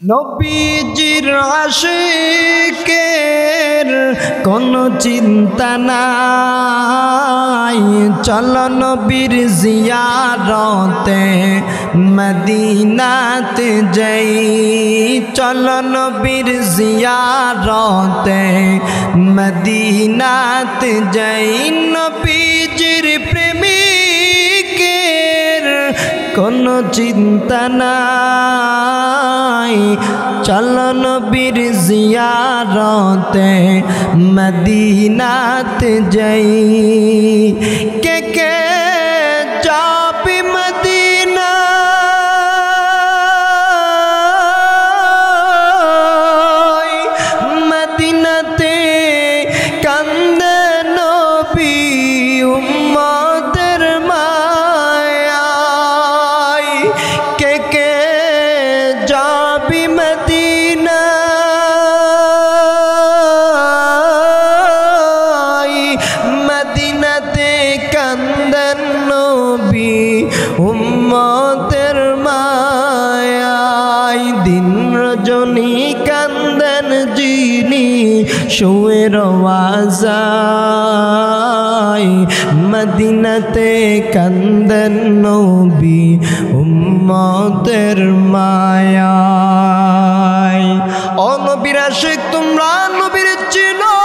নবীজির আশিকের কোনো চিন্তা নাই, চলো নবীর জিয়ারতে মদিনাতে যাই, চলো নবীর জিয়ারতে মদিনাতে যাই। নবীজির প্রেমিকের কোনো চিন্তা নাই, চলো নবীর জিয়ারতে মদিনাতে যাই। কে কে যাবি মদিনা, মদিনাতে কান্দে নবী উম্মতের মায়ায়। কে কে যাবি মদিনা, মদিনাতে কান্দেন নবী উম্মতের মায়ায়। দিন রজনী কান্দেন যিনি শুয়ে রওয়াজায়, মদিনাতে কান্দেন নবী উম্মতের মায়ায়। ও নবীর আশিক তোমরা নবীর চিনো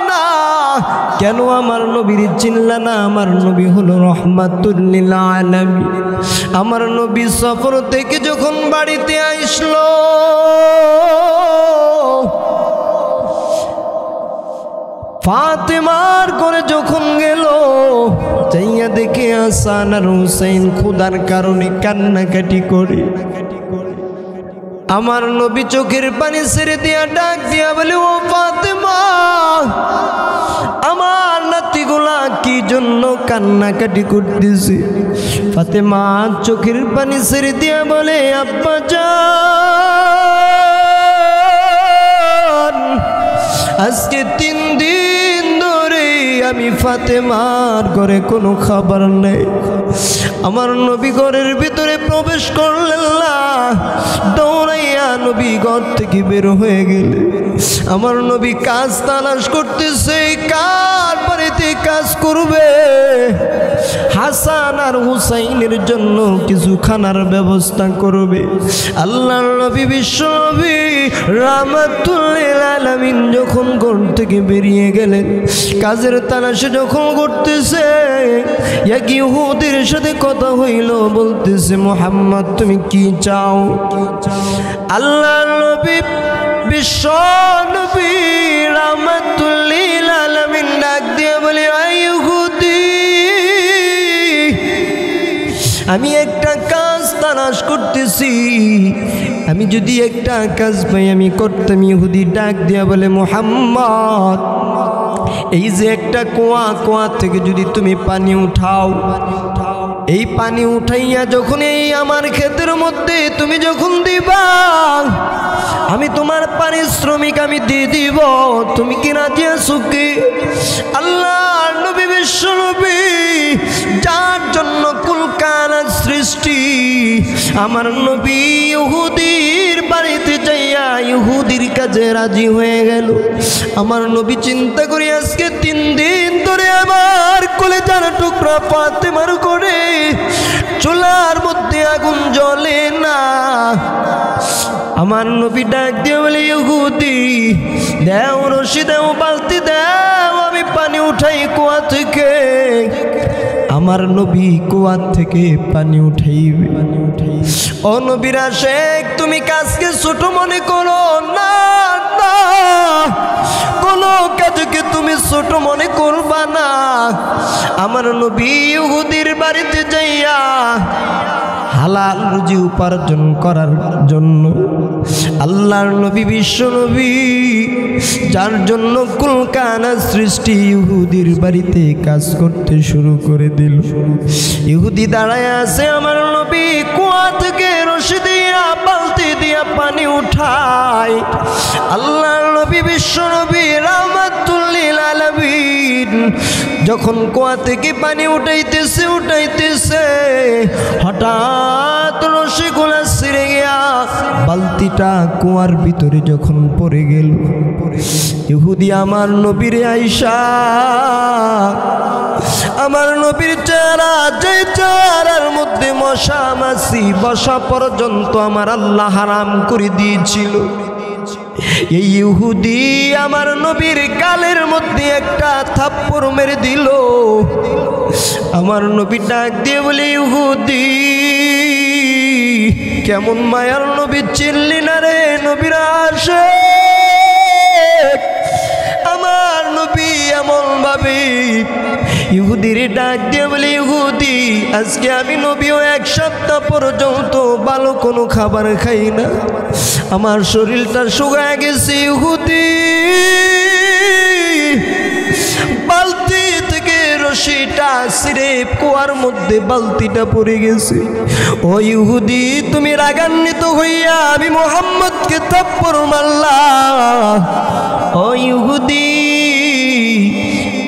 না কেন? আমার নবীর চিনলা না? আমার নবী হলো রহমাতুল লিল আলামিন। আমার নবী সফর থেকে যখন বাড়িতে আসলো, ফাতেমার করে যখন গেল, চাইয়া দেখে হাসান আর হুসাইন ক্ষুধার কারণে কান্নাকাটি করে। আমার নবী চোখের পানি ছেড়ে দিয়া ডাক দিয়া বলে, ও ফাতেমা, আমার নাতিগুলা কি জন্য কান্নাকাটি করতেছে? ফাতেমা চোখের পানি ছেড়ে দিয়া বলে, আব্বা জান, আজকে 3 দিন ধরে আমি ফাতেমার ঘরে কোনো খাবার নেই। আমার নবী ঘরের ভিতরে প্রবেশ করলেন না, দৌড়াইয়া নবী ঘর থেকে বের হয়ে গেলে। আমার নবী কাজ তালাশ করতেছে, কার বাড়িতে কাজ করবে? হাসান আর হুসাইনের জন্য কিছু খানার ব্যবস্থা করবে। আল্লাহর নবী বিশ্ব নবী রাহমাতুল লিল আলামিন যখন ঘর থেকে বেরিয়ে গেলেন, কাজের তালাশে যখন করতেছে, এক ইহুদির সাথে কথা হইল, বলতেছে, মুহাম্মদ তুমি কি চাও? আল্লাহর নবী বিশ্ব নবী রাহমাতুল লিল আলামিন ডাক দিয়ে বলে, ইহুদি, আমি একটা কাজ তালাশ করতেছি, আমি যদি একটা কাজ পাই আমি করতাম। ইহুদি ডাক দিয়া বলে, মুহাম্মদ, এই যে একটা কুয়া থেকে যদি তুমি পানি উঠাও, এই পানি উঠাইয়া যখন এই আমার ক্ষেতের মধ্যে তুমি যখন দিবা, আমি তোমার পারিশ্রমিক আমি দিয়ে দিব। তুমি কি রাজি আছো কি? আল্লাহর নবী বিশ্ব নবী, যার জন্য কুল কায়নাত সৃষ্টি, আমার নবী ইহুদির বাড়িতে যাইয়া ইহুদির কাজে রাজি হয়ে গেল। আমার নবী চিন্তা করি, আজকে 3 দিন ধরে আমার কলেজার টুকরা ফাতেমার করে চুলার মধ্যে আগুন জ্বলে না। আমার নবী ডাক দিয়ে বলে, ইহুদি, দেও রশি, দেও বালতি, দেও, আমি পানি উঠাই কুয়া থেকে। আমার নবী কুয়া থেকে পানি উঠাইবে। ও নবীর আশিক, তুমি কাজকে ছোট মনে করো না, কোনো কাজকে তুমি ছোট মনে করবা না। আমার নবী ইহুদির বাড়িতে যাইয়া হালাল রুজি উপার্জন করার জন্য, আল্লাহর নবী বিশ্ব নবী, যার জন্য কুল কায়নাত সৃষ্টি, ইহুদির বাড়িতে কাজ করতে শুরু করে দিল। ইহুদি দাঁড়ায় আছে, আমার নবী কুয়া থেকে রশি দিয়া বালতি দিয়া পানি উঠায়। আল্লাহর নবী বিশ্ব নবী রাহমাতুল লিল আলামিন যখন কুয়া থেকে পানি উঠাইতেছে হঠাৎ রশিগুলা ছিঁড়ে গিয়ে দিয়া বালতিটা কুয়ার ভিতরে যখন পড়ে গেল, ইহুদি আমার নবীরে আইসা আমার নবীর চেহারা, যে চেহারার মধ্যে মশা মাছি বসা পর্যন্ত আমার আল্লাহ হারাম করে দিয়েছিল, এই ইহুদি আমার নবীর গালের মধ্যে একটা থাপ্পড় মেরে দিল। আমার নবী ডাক দিয়ে বলে, ইহুদি কেমন মায়ার নবী চিনলি না রে নবীর আশিক। আমার নবী এমন ভাবে ইহুদির ডাক দিয়ে বলে, ইহুদি আজকে আমি নবীও 1 সপ্তাহ পর্যন্ত ভালো কোনো খাবার খাই না, আমার শরীরটা শুকায় গেছে। ইহুদি বালতি থেকে রশিটা ছিঁড়ে কুয়ার মধ্যে বালতিটা পড়ে গেছে। ও ইহুদি তুমি রাগান্বিত হইয়া আমি মুহাম্মদকে থাপ্পড় মারলা। ও ইহুদি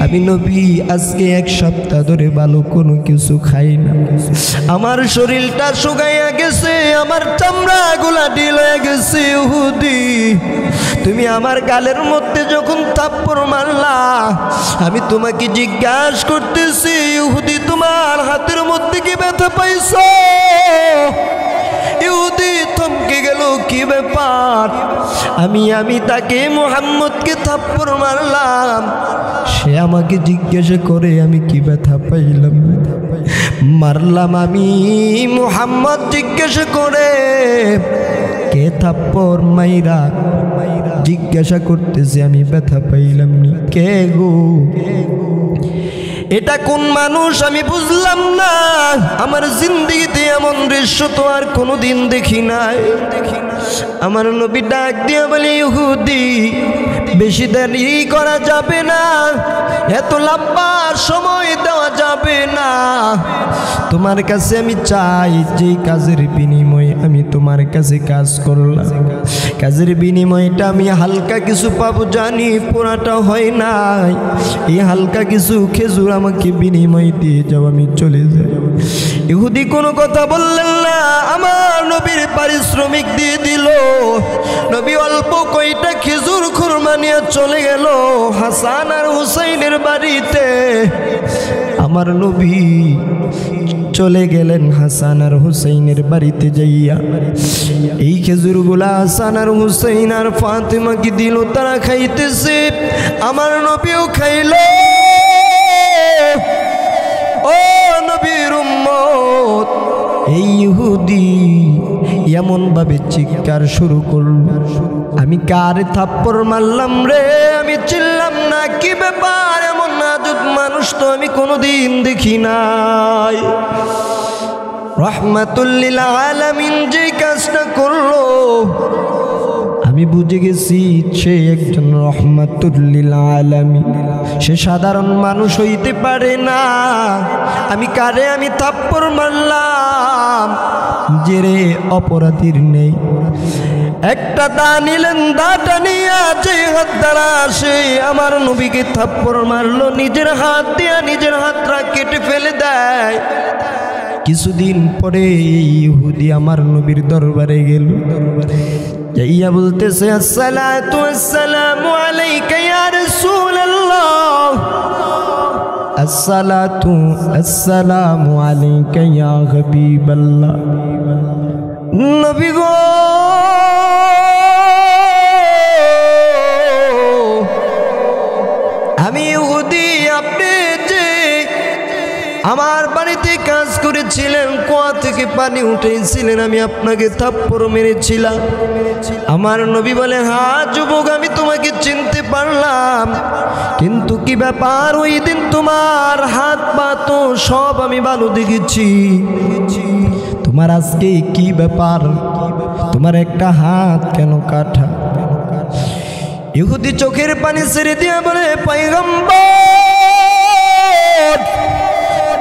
আমি নবী আজকে 1 সপ্তাহ ধরে ভালো কোনো কিছু খাই না, আমার শরীরটা শুকাইয়া গেছে, আমার চামড়া গুলা ঢিল হয়ে গেছে। ইহুদি তুমি আমার গালের মধ্যে যখন থাপ্পড় মারলা, আমি তোমাকে জিজ্ঞাসা করতেছি, ইহুদি তোমার হাতের মধ্যে কি ব্যথা পাইছো? ইহুদি থমকে গেল, কি ব্যাপার? আমি তাকে মুহাম্মদকে থাপ্পড় মারলাম, সে আমাকে জিজ্ঞাসা করে আমি কি ব্যথা পাইলাম। মারলাম আমি মুহাম্মদ জিজ্ঞাসা করে, কে থাপ্পড় মাইরা জিজ্ঞাসা করতেছে আমি ব্যথা পাইলাম নি, কে গো? এটা কোন মানুষ আমি বুঝলাম না। আমার জিন্দেগিতে এমন দৃশ্য তো আর কোনোদিন দেখি নাই। আমার নবী ডাক দিয়ে বলে, ইহুদি বেশি দেরি করা যাবে না, এত লম্বা সময় দেওয়া যাবে না। তোমার কাছে আমি চাই যে কাজের বিনিময়ে আমি তোমার কাছে কাজ করলাম, কাজের বিনিময়টা আমি হালকা কিছু পাবো জানি, পুরাটা হয় নাই। এই হালকা কিছু খেজুর আমাকে বিনিময় দিয়ে যাও, আমি চলে যাই। ইহুদি কোনো কথা বললেন না, আমার নবীর পারিশ্রমিক দিয়ে দিল। নবী অল্প কয়টা খেজুর খুরমা নিয়ে চলে গেল হাসান আর হুসাইনের বাড়িতে। আমার নবী চলে গেলেন হাসান আর হুসাইনের বাড়িতে যাইয়া এই খেজুরগুলা হাসান আর হুসাইন আর ফাতেমাকে দিল, তারা খাইতেছে। আমার নবীও খাইল। ও নবীর উম্মত, এই ইহুদি এমন ভাবে চিৎকার শুরু করল, আমি কারে থাপ্পড় মারলাম রে? আমি চিনলাম না, কি ব্যাপার? এমন নাজুক মানুষ তো আমি কোনোদিন দেখি নাই। রহমাতুল লিল আলামিন যে কাজটা করলো আমি বুঝে গেছি সে একজন রহমাতুল লিল আলামিন, সে সাধারণ মানুষ হইতে পারে না। আমি কারে আমি থাপ্পড় মারলাম যে রে অপরাধীর নেই। একটা দা নিলেন, দাটা নিয়ে যে হাত দ্বারা সে আমার নবীকে থাপ্পড় মারলো, নিজের হাত দিয়া নিজের হাতটা কেটে ফেলে দেয়। কিছুদিন পরে ইহুদি আমার নবীর দরবারে গেল, যাইয়া বলতেছে, আসসালাতু আসসালামু আলাইকা ইয়া রাসূলুল্লাহ, আসসালাতু আসসালামু আলাইকা ইয়া হাবিবাল্লাহ। নবী গো, আমি ইহুদি, আপনি যে আমার বাড়িতে কাজ করেছিলেন, কুয়া থেকে পানি উঠেছিলেন, আমি আপনাকে থাপ্পড় মেরেছিলাম। আমার নবী বলে, হ্যাঁ যুবক, আমি তোমাকে চিনতে পারলাম, কিন্তু কি ব্যাপার? ওই দিন তোমার হাত পা তো সব আমি ভালো দেখেছি, তোমার আজকে কি ব্যাপার? তোমার একটা হাত কেন কাটা? ইহুদি চোখের পানি ছেড়ে দিয়ে বলে, পয়গম্বর,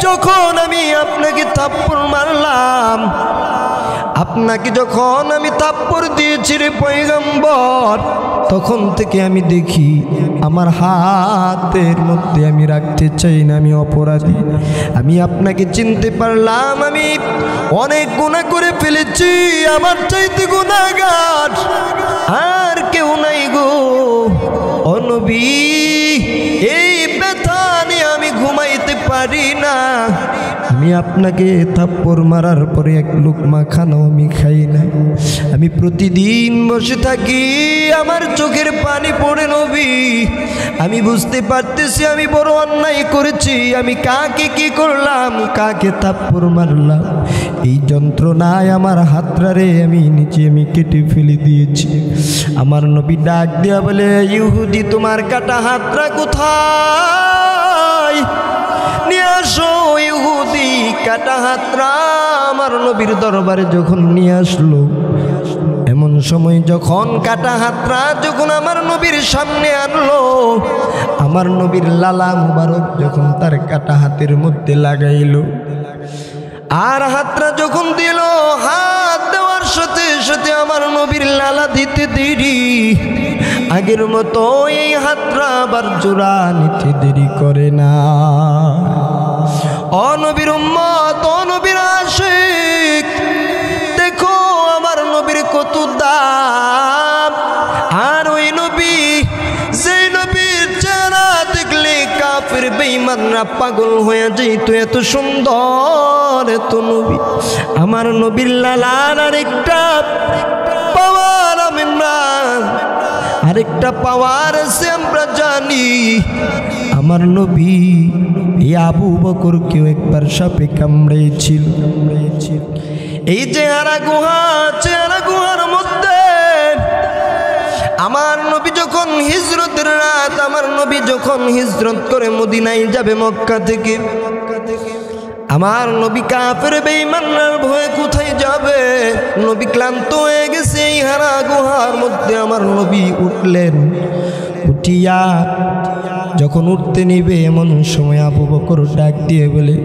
যখন আমি আপনাকে থাপ্পড় মারলাম আপনাকে যখন আমি থাপ্পড় দিয়েছি রে পয়গম্বর, তখন থেকে আমি দেখি আমার হাতের মধ্যে আমি রাখতে চাই না, আমি অপরাধী। আমি আপনাকে চিনতে পারলাম, আমি অনেক গুনাহ করে ফেলেছি, আমার চাইতে গুনাহগার আর কেউ নাই গো। ও নবী, এই ব্যথা নিয়ে আমি ঘুমাইতে পারি না। আমি আপনাকে থাপ্পড় মারার পরে এক লুকমা খানাও আমি খাই না। আমি প্রতিদিন বসে থাকি, আমার চোখের পানি পড়ে নবী। আমি বুঝতে পারতেছি আমি বড় অন্যায় করেছি। আমি কাকে কি করলাম, কাকে থাপ্পড় মারলাম, এই যন্ত্রণায় আমার হাতটারে আমি নিচে আমি কেটে ফেলে দিয়েছি। আমার নবী ডাক দেয়া বলে, ইহুদি তোমার কাটা হাতটা কোথায়, নিয়ে আসো। ইহুদি কাটা হাতটা আমার নবীর দরবারে যখন নিয়ে আসলো, এমন সময় যখন কাটা হাতটা যখন আমার নবীর সামনে আনলো, আমার নবীর লালা মুবারক যখন তার কাটা হাতের মধ্যে লাগাইলো, আর হাতটা যখন দিল, হাত দেওয়ার সাথে সাথে আমার নবীর লালা দিতে দেরি, আগের মতো এই হাতটা আবার জোড়া নিতে দেরি করে না। ও নবীর উম্মত, ও নবীর আশিক, দেখো আমার নবীর কত দাম। আর ওই নবী, যেই নবীর চেহারা দেখলে কাফের বেঈমানরা পাগল হয়ে যেত, এত সুন্দর এত নবী। আমার নবীর লালার আরেকটা পাওয়ার আমরা, আরেকটা পাওয়ার আছে আমরা জানি। আমার নবী এই আবু বকরকেও একবার সাপে কামড়েছিল। এই চেহারা গুহা, চেহারা গুহার মধ্যে আমার নবী যখন হিজরতের রাত, আমার নবী যখন হিজরত করে মদিনায় যাবে মক্কা থেকে, আমার নবী কাফের বেঈমানদের ভয়ে কোথায় যাবে, নবী ক্লান্ত হয়ে গেছে। এই হারা গুহার মধ্যে আমার নবী উঠলেন। উঠিয়া যখন উঠতে নিবে, এমন সময় আবু বকর ডাক দিয়ে বলে,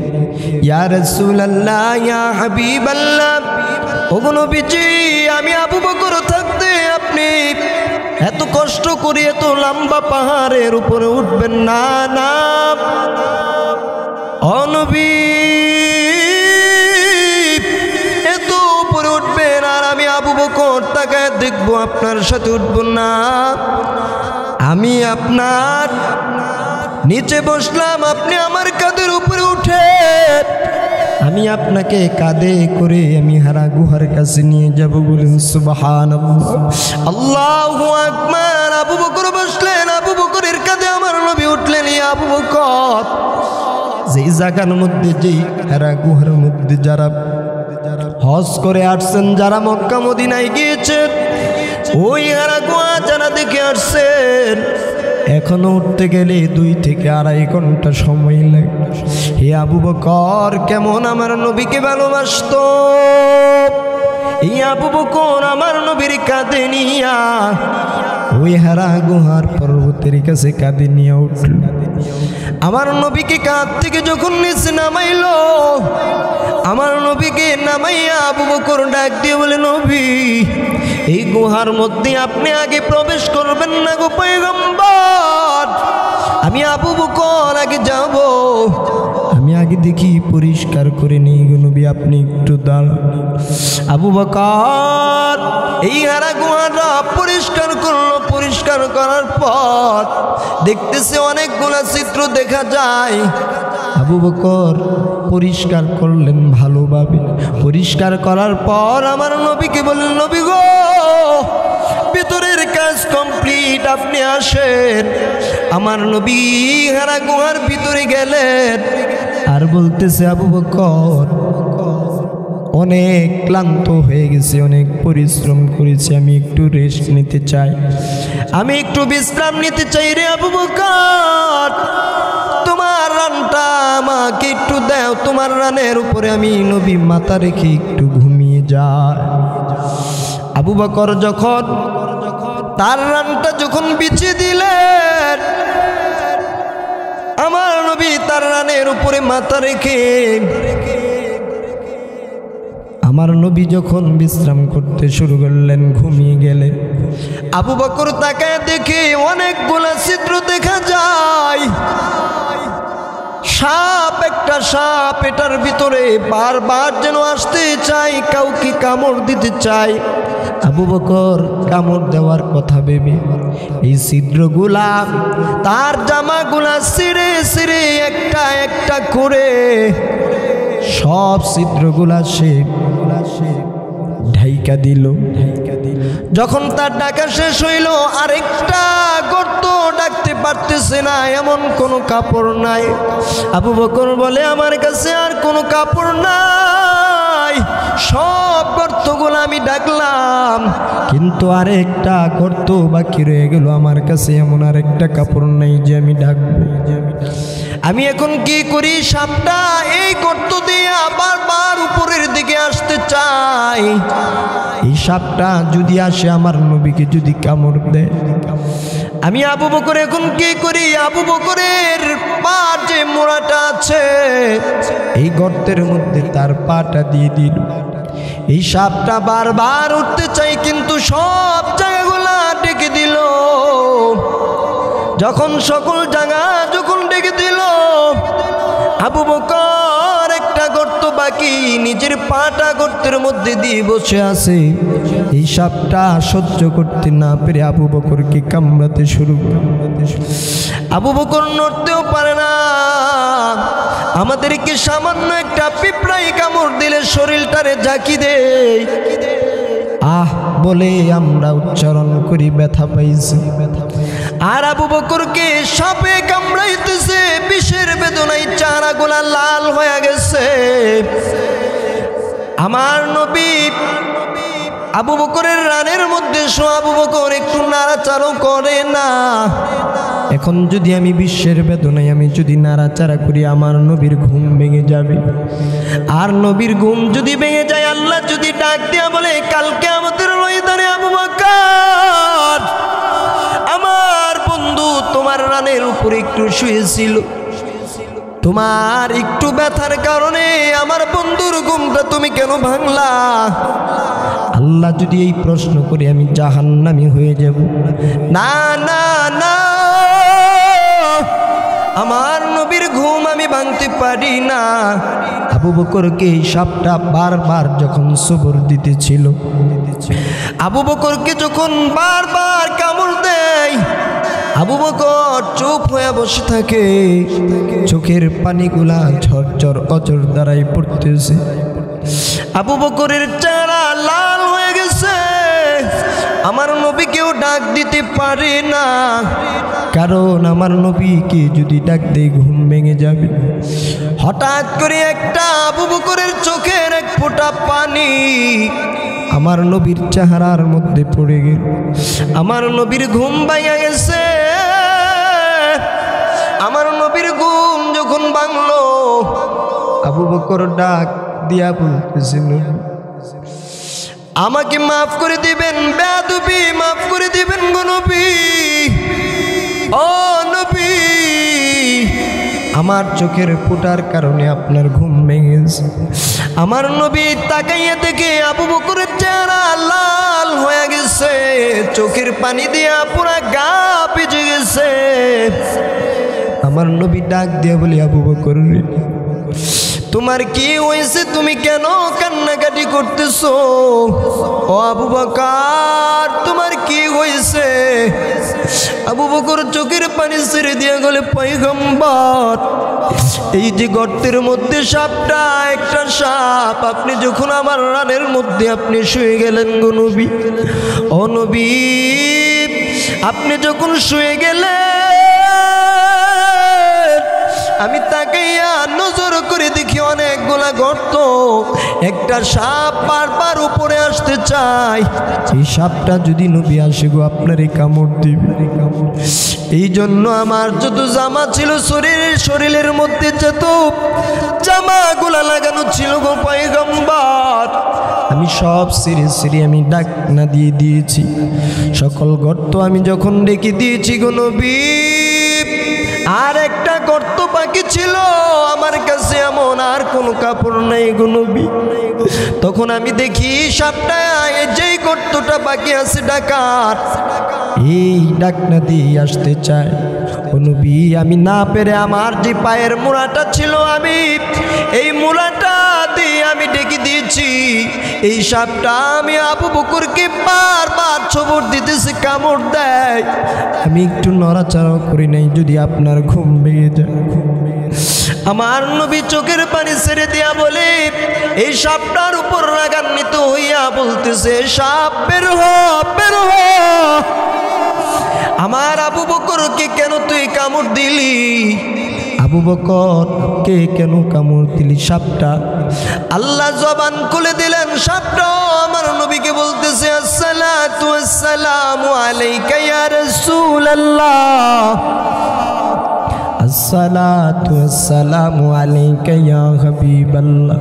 ইয়া রাসূলুল্লাহ, ইয়া হাবিবাল্লাহ, ওগো নবীজি, আমি আবু বকর থাকতে আপনি এত কষ্ট করে এত লম্বা পাহাড়ের উপরে উঠবেন না? না ও নবী, এত উপরে উঠবেন আর আমি আবু বকর তাকায় দেখবো, আপনার সাথে উঠবো না। আমি আপনার নিচে বসলাম, আপনি আমার কাঁধের উপরে উঠে আমি আপনাকে কাঁধে করে আমি হারা গুহার কাছে নিয়ে যাব। বলেন সুবহানাল্লাহ, আল্লাহু আকবার। আবু বকর বসলেন, আবু বকরের কাঁধে আমার নবী উঠলেন। ইয়া আবু বকর, যেই জায়গার মধ্যে, যেই হারা গুহার মধ্যে যারা হজ করে আসছেন, যারা মক্কা মদিনায় গিয়েছেন, ওই হারা গুহা যারা দেখে আসছেন, এখনো উঠতে গেলে 2 থেকে 2.5 ঘন্টা সময় লাগে। হে আবু বকর কেমন আমার নবীকে ভালোবাসতো! এই আবু বকর আমার নবীর কাঁধে নিয়া ওই হারা গুহার পর্বতের কাছে কাঁধে নিয়ে উঠল। আমার নবীকে কাঁধ থেকে যখন নিচে নামাইলো, আমার নবীকে নামাইয়া আবু বকর ডাক দিয়ে বলে, নবী, এই গুহার মধ্যে আপনি আগে প্রবেশ করবেন না গো পয়গম্বর। আমি আবু বকর আগে যাব, আমি আগে দেখি পরিষ্কার করে নিই গো নবী, আপনি একটু দাঁড়ান। আবু বকর এই হারা গুহাটা পরিষ্কার করলো। পরিষ্কার করার পর দেখতেছে অনেকগুলা চিত্র দেখা যায়। আবু বকর পরিষ্কার করলেন ভালোভাবে। পরিষ্কার করার পর আমার নবীকে বললেন, নবী গো, ভিতরের কাজ কমপ্লিট, আপনি আসেন। আমার নবী হারা গুহার ভিতরে গেলেন আর বলতেছে, আবু বকর অনেক ক্লান্ত হয়ে গেছে, অনেক পরিশ্রম করেছি, আমি একটু রেস্ট নিতে চাই, আমি একটু বিশ্রাম নিতে চাই রে আবু বকর। তোমার রানটা আমাকে একটু দাও, তোমার রানের উপরে আমি নবী মাথা রেখে একটু ঘুমিয়ে যাই। আবু বকর যখন তার রানটা যখন বিছিয়ে দিলেন, আমার নবী তার রানের উপরে মাথা রেখে আমার নবী যখন বিশ্রাম করতে শুরু করলেন, ঘুমিয়ে গেলেন, আবু বকর তাকায় দেখে অনেকগুলা ছিদ্র দেখা যায়। সাপ, একটা সাপ এটার ভিতরে বারবার যেন আসতে চাই, কাউকে কামড় দিতে চাই। আবু বকর কামড় দেওয়ার কথা ভেবে এই ছিদ্রগুলা, তার জামাগুলা ছিঁড়ে ছিঁড়ে একটা একটা করে সব ছিদ্রগুলা সে ঢাইকা দিল। যখন তার ডাকা শেষ হইল, আরেকটা গর্ত ডাকতে পারতেছে না, এমন কোনো কাপড় নাই। আবু বকর বলে, আমার কাছে আর কোনো কাপড় নাই, সব গর্তগুলো আমি ডাকলাম, কিন্তু আরেকটা গর্ত বাকি রয়ে গেল, আমার কাছে এমন আরেকটা কাপড় নাই যে আমি ডাকবো। আমি এখন কি করি? সাপটা এই গর্ত দিয়ে বারবার উপরের দিকে আসতে চাই। এই সাপটা যদি আসে আমার নবীকে যদি কামড় দেয়, আমি আবু বকর এখন কি করি? আবু বকরের পার যে মোড়াটা আছে, এই গর্তের মধ্যে তার পাটা দিয়ে দিল। এই সাপটা বারবার উঠতে চাই, কিন্তু সব জায়গাগুলা ডেকে দিল। যখন সকল জায়গা যখন ডেকে দিল, আবু বকর একটা গর্ত বাকি, নিজের পাটা গর্তের মধ্যে দিয়ে বসে আছে। এই সাপটা সহ্য করতে না পেরে আবু বকরকে কামড়াতে শুরু করে। আবু বকর নড়তেও পারে না। আমাদেরকে সামান্য একটা পিঁপড়াই কামড় দিলে শরীরটারে ঝাঁকি দেয়, আহ বলে আমরা উচ্চারণ করি, ব্যথা পাইছি। আর আবু বকরকে সাপে কামড়াইতেছে, বিষের বেদনায় চারাগুলা লাল হয়ে গেছে। আমার নবী আবু বকরের রানের মধ্যে আবু বকর একটু নাড়াচাড়াও করে না। এখন যদি আমি বিশ্বের বেদনায় আমি যদি নাড়াচাড়া করি, আমার নবীর ঘুম ভেঙে যাবে। আর নবীর ঘুম যদি ভেঙে যায়, আল্লাহ যদি ডাক দিয়া বলে, কালকে আমাদের ময়দানে আবু বকর আমার বন্ধু তোমার রানের উপরে একটু শুয়েছিল, তোমার একটু ব্যথার কারণে আমার বন্ধুর ঘুমটা তুমি কেন ভাঙলা? আল্লাহ যদি এই প্রশ্ন করে, আমি জাহান্নামী হয়ে যাব। না না না, আমার নবীর ঘুম আমি ভাঙতে পারি না। আবু বকরকে এই সাপটা বারবার যখন সবর দিতেছিল, আবু বকরকে যখন বারবার কামড় দেয়, আবু বকর চুপ হয়ে বসে থাকে। চোখের পানিগুলা ঝরঝর অজর দ্বারাই পড়তেছে। আবু বকরের চেহারা লাল হয়ে গেছে। আমার নবীকেও ডাক দিতে পারে না, কারণ আমার নবীকে যদি ডাক দেয় ঘুম ভেঙে যাবে। হঠাৎ করে একটা আবু বকরের চোখের এক ফোঁটা পানি আমার নবীর চেহারার মধ্যে পড়ে গেল। আমার নবীর ঘুম ভাঙা গেছে। আমার নবীর ঘুম যখন ভাঙলো, আবু বকর ডাক দিয়া বলতেছিল, আমাকে মাফ করে দিবেন, বেয়াদবি মাফ করে দিবেন গো নবী। ও নবী, আমার চোখের ফোঁটার কারণে আপনার ঘুম ভেঙেছে। আমার নবী তাকাইয়া দেখে আবু বকরের চেহারা লাল হয়ে গেছে, চোখের পানি দিয়া পুরা গা ভিজে গেছে। আমার নবী ডাক দিয়া বলি, আবু বকর তোমার কি হয়েছে? তুমি কেন কান্নাকাটি করতেছো? ও আবু বকর তোমার কি হয়েছে? আবু বকর চোখের পানি ছেড়ে দিয়ে গেলে, পয়গম্বর এই যে গর্তের মধ্যে সাপটা, একটা সাপ, আপনি যখন আমার রানের মধ্যে আপনি শুয়ে গেলেন গো নবী। ও নবী, আপনি যখন শুয়ে গেলেন, আমি তাকাইয়া নজর করে দেখি অনেকগুলা গর্ত, একটা সাপ বারবার উপরে আসতে চায়। এই সাপটা যদি নবী আসে গো আপনারই কামড় দিবে। এই জন্য আমার যত জামা ছিল শরীরের মধ্যে, যত জামাগুলা লাগানো ছিল গো পয়গম্বর, আমি সব সিঁড়ি আমি ডাক না দিয়ে দিয়েছি। সকল গর্ত আমি যখন ডেকে দিয়েছি গো নবী, আর একটা গর্ত বাকি ছিল আমার কাছে এমন আর কোনো কাপড় নাই গো নবী। তখন আমি দেখি সাপটা যেই গর্তটা বাকি আছে ডাকাত, এই ডাকনা দিয়ে আসতে চায়। ও নবী, আমি না পেরে আমার যে পায়ের মোড়াটা ছিল আমি এই মোড়াটা দিয়ে আমি ডেকে দিয়েছি। এই সাপটা আমি আবু বকরকে বারবার ছবর দিতেছি, কামড় দেয়। আমি একটু নড়াচড়াও করি নাই, যদি আপনার ঘুম ভেঙে যায়। আমার নবী চোখের পানি ছেড়ে দিয়া বলে, এই সাপটার উপর রাগান্বিত হইয়া বলতেছে, সাপ বের হ, বের হ। আমার আবু বকরকে কেন তুই কামড় দিলি? আবু বকর কে কেন কামড় দিলি? সাপটা। আল্লাহ জবান খুলে দিলেন, সাপটাও আমার নবীকে বলতেছে, আসসালাতু আসসালামু আলাইকা ইয়া রাসূলুল্লাহ, আসসালাতু আসসালামু আলাইকা ইয়া হাবিবাল্লাহ।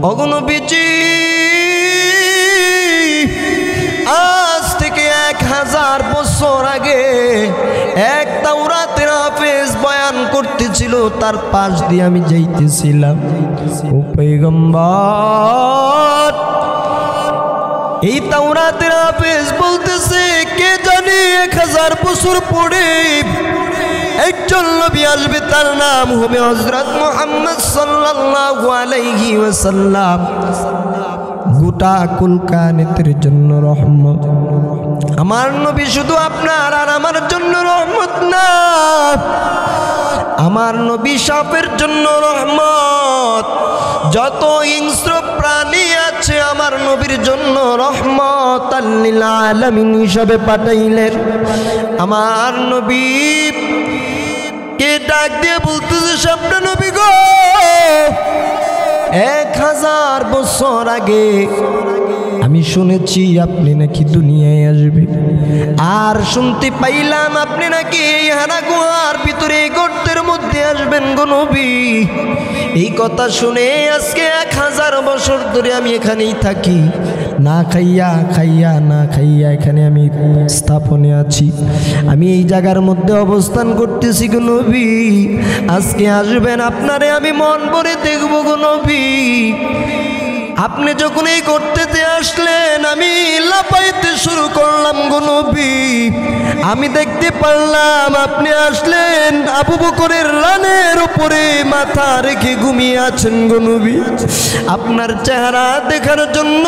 ওগো নবীজি, আজ থেকে 1000 বছর আগে এক তাওরাতের হাফেজ বয়ান করতেছিল, তার পাশ দিয়ে আমি যাইতেছিলাম। ও পয়গম্বর, এই তাওরাতের হাফেজ বলতেছে, কে জানি 1000 বছর পরে একজন নবী আসবে, তার নাম হবে হযরত মুহাম্মদ সাল্লাল্লাহু আলাইহি ওয়াসাল্লাম। গোটা কুলকায়নাতের জন্য রহমত। আমার নবী শুধু আপনার আর আমার জন্য রহমত না, আমার নবী সাপের জন্য রহমত। যত হিংস্র প্রাণী আছে আমার নবীর জন্য রহমতাল লিল আলামিন হিসাবে পাঠাইলেন। আমার নবী কে ডাক দিয়ে বলতেছে, সাপটা নবী গো, 1000 বছর আগে আমি শুনেছি আপনি নাকি দুনিয়ায় আসবে, আর শুনতে পাইলাম আপনি নাকি এই হারা গুহার ভিতরে এই গর্তের মধ্যে আসবেন গো নবী। এই কথা শুনে আজকে 1000 বছর ধরে আমি এখানেই থাকি, না খাইয়া এখানে আমি স্থাপনে আছি। আমি এই জায়গার মধ্যে অবস্থান করতেছি গো নবী। আজকে আসবেন, আপনারে আমি মন ভরে দেখব গো নবী। আপনি যখন এই গর্তেতে আসলেন আমি লাফাইতে শুরু করলাম গো নবী। আমি দেখতে পারলাম আপনি আসলেন আবু বকরের রানের উপরে মাথা রেখে ঘুমিয়ে আছেন গো নবী। আপনার চেহারা দেখার জন্য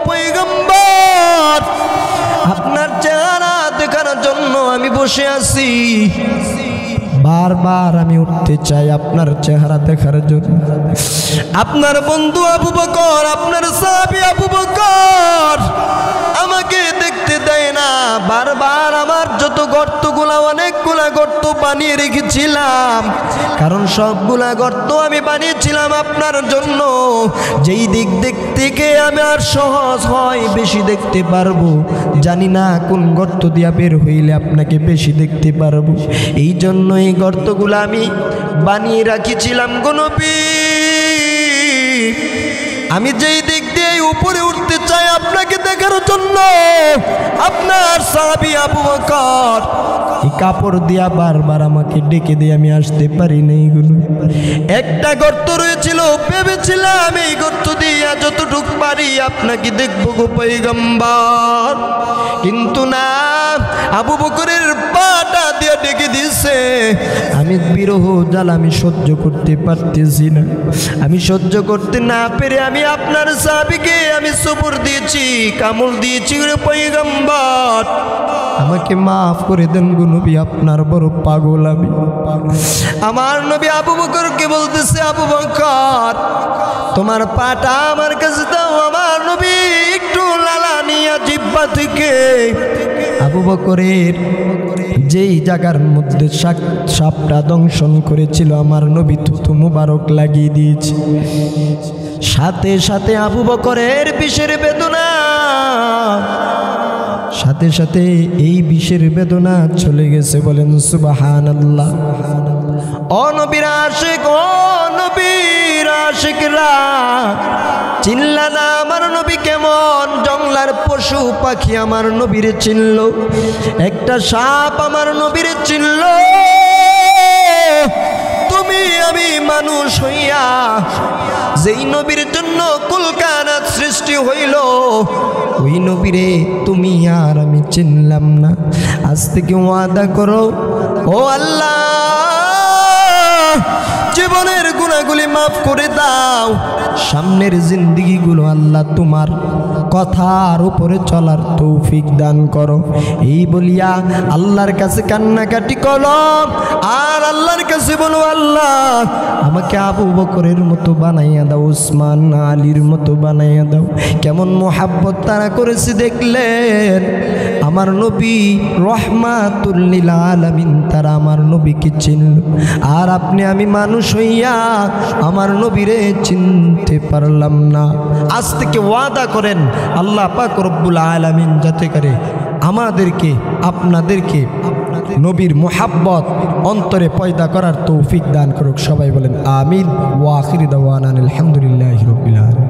পয়গম্বর, আপনার চেহারা দেখার জন্য আমি বসে আছি। বারবার আমি উঠতে চাই আপনার চেহারা দেখার জন্য। আপনার বন্ধু আবু বকর, আপনার সাহাবী আবু বকর আমাকে দেখতে দেয় না। বারবার আমার যত গর্তগুলা, অনেকগুলা গর্ত বানিয়ে রেখেছিলাম, কারণ সবগুলা গর্ত আমি বানিয়েছিলাম আপনার জন্য। যেই দিক থেকে আমার সহজ হয় বেশি দেখতে পারবো, জানি না কোন গর্ত দিয়া বের হইলে আপনাকে বেশি দেখতে পারবো। এই জন্য এই গর্তগুলো আমি বানিয়ে রাখিছিলাম গো নবী। আমি যেই দিক দিয়ে উপরে উঠতে চাই আপনাকে দেখার জন্য, আপনার সাহাবী আবু বকর এই কাপড় দিয়া বারবার আমাকে ডেকে দিয়ে আমি আসতে পারি নাই গো নবী। একটা গর্ত রয়েছিল, ভেবেছিলাম এই গর্ত দিয়া যতটুক পারি আপনাকে দেখবো গো পয়গম্বর, কিন্তু না, আবু বকরের পাটা দিয়ে ডেকে দিয়েছে। আমি বিরহ জ্বালা আমি সহ্য করতে পারতেছি না। আমি সহ্য করতে না পেরে আমি আপনার সাহাবীকে আমি সবর দিয়েছি, কামড় দিয়েছি রে পয়গম্বর। আমাকে মাফ করে দেন গো নবী, আপনার বড় পাগল আমি। আমার নবী আবু বকরকে বলতেছে, আবু বকর তোমার পাটা আমার কাছে দাও। আমার নবী একটু লালা নিয়া জিহ্বা থেকে আবু বকরের যেই জায়গার মধ্যে সাপটা দংশন করেছিল আমার নবী থুতু মুবারক লাগিয়ে দিয়েছে। সাথে সাথে আবু বকরের বিষের বেদনা, সাথে সাথে এই বিষের বেদনা চলে গেছে। বলেন সুবহানাল্লাহ। ও নবীর আশিক, ও নবীর আশিকরা, চিনলা না আমার নবী কেমন? জঙ্গলার পশু পাখি আমার নবীর চিনল, একটা সাপ আমার নবীর চিনল। তুমি আমি মানুষ হইয়া যেই নবীর জন্য কুলকানাত সৃষ্টি হইল ওই নবীরে তুমি আর আমি চিনলাম না। আজ থেকে ওয়াদা করো ও আল্লাহ জীবনের গুনাহগুলি মাফ করে দাও, সামনের জিন্দেগিগুলো আল্লাহ তোমার কথার উপরে চলার তৌফিক দান করো। এই বলিয়া আল্লাহর কাছে কান্নাকাটি করো আর আল্লাহর কাছে বলো আল্লাহ আমাকে আবু বকরের মতো বানাইয়া দাও, উসমান আলীর মতো বানাইয়া দাও। কেমন মোহাব্বত তারা করেছে দেখলেন। আমার নবী রহমাতুল লিল আলামিন, তারা আমার নবীকে চিনল আর আপনি আমি মানুষ হইয়া আমার নবীরে চিনতে পারলাম না। আজ থেকে ওয়াদা করেন আল্লাহ পাক রব্বুল আলামিন যাতে করে আমাদেরকে আপনাদেরকে নবীর মোহাব্বত অন্তরে পয়দা করার তৌফিক দান করুক। সবাই বলেন আমিন। ওয়া আখির দাওয়ানা আলহামদুলিল্লাহি রাব্বিল আলামিন।